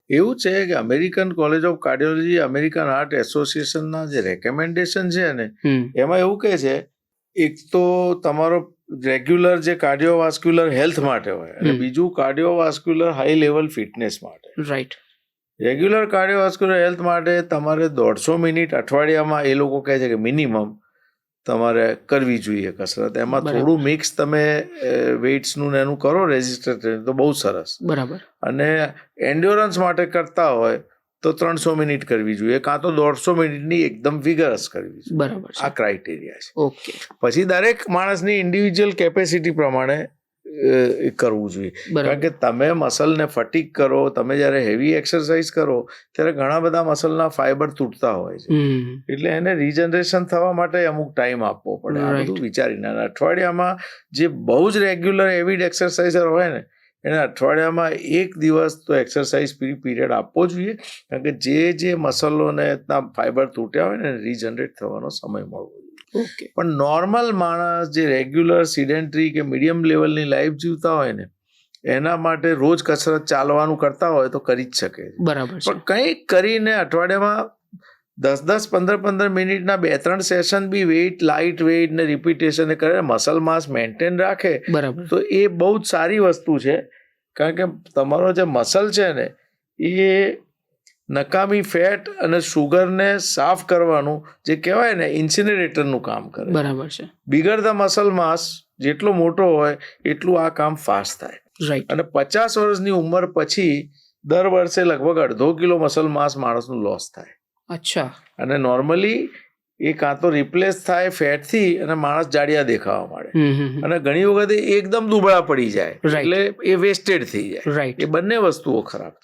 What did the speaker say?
એવું છે કે American college of cardiology, American heart એસોસિએશનના જે રેકમેન્ડેશન છે ને, એમાં એવું કહે છે, એક તો તમારો રેગ્યુલર જે કાર્ડિયોવાસ્ક્યુલર હેલ્થ માટે હોય, અને બીજું કાર્ડિયોવાસ્ક્યુલર હાઈ લેવલ ફિટનેસ માટે. રાઈટ. રેગ્યુલર કાર્ડિયોવાસ્ક્યુલર હેલ્થ માટે તમારે 150 મિનિટ અઠવાડિયામાં એ લોકો કહે છે કે મિનિમમ તમારે કરવી જોઈએ કસરત. એમાં થોડું મિક્સ તમે વેઇટ્સનું ને એનું કરો રેઝિસ્ટર તો બહુ સરસ. બરાબર. અને એન્ડ્યોરન્સ માટે કરતા હોય તો 300 મિનિટ કરવી જોઈએ, કાં તો 150 મિનિટની એકદમ વિગરસ કરવી જોઈએ. બરાબર. આ ક્રાઇટેરિયા છે. ઓકે. પછી દરેક માણસની ઇન્ડિવિજ્યુઅલ કેપેસિટી પ્રમાણે કરવું જોઈએ. કારણ કે તમે મસલને ફટીક કરો, તમે જ્યારે હેવી એક્સરસાઇઝ કરો ત્યારે ઘણા બધા મસલના ફાઈબર તૂટતા હોય છે, એટલે એને રિજનરેશન થવા માટે અમુક ટાઈમ આપવો પડે. આ બધું વિચારીને અઠવાડિયામાં જે બહુ જ રેગ્યુલર એવિડ એક્સરસાઇઝર હોય ને, એને અઠવાડિયામાં એક દિવસ તો એક્સરસાઇઝ પીરિયડ આપવો જોઈએ, કારણ કે જે મસલોને ફાઈબર તૂટ્યા હોય ને રિજનરેટ થવાનો સમય મળવો જોઈએ. ઓકે. પણ નોર્મલ માણસ જે રેગ્યુલર સિડેન્ટરી કે મીડિયમ લેવલની લાઈફ જીવતા હોય ને, એના માટે રોજ કસરત ચાલવાનું કરતા હોય તો કરી જ શકે. બરાબર. પણ કંઈક કરીને અઠવાડિયામાં 10-10, 15-15 મિનિટના 2-3 સેશન બી વેઇટ, લાઇટ વેઇટ ને રિપીટેશન કરે, મસલ માસ મેન્ટેન રાખે, બરાબર, તો એ બહુ જ સારી વસ્તુ છે. કારણ કે તમારો જે મસલ છે ને, એ નકામી ફેટ અને શુગરને સાફ કરવાનું જે કહેવાય ને ઇન્સિનરેટરનું કામ કરે. બરાબર છે. બિગર ધ મસલ માસ જેટલો મોટો હોય એટલું આ કામ ફાસ્ટ થાય. રાઈટ. અને 50 વર્ષની ઉંમર પછી દર વર્ષે લગભગ 1.5 કિલો મસલ માસ માણસનું લોસ થાય. અચ્છા. અને નોર્મલી એ કાં તો રિપ્લેસ થાય ફેટથી અને માણસ જાડિયા દેખાવા માંડે, અને ઘણી વખત એકદમ દુબળા પડી જાય, એટલે એ વેસ્ટેડ થઈ જાય. રાઈટ. એ બંને વસ્તુઓ ખરાબ.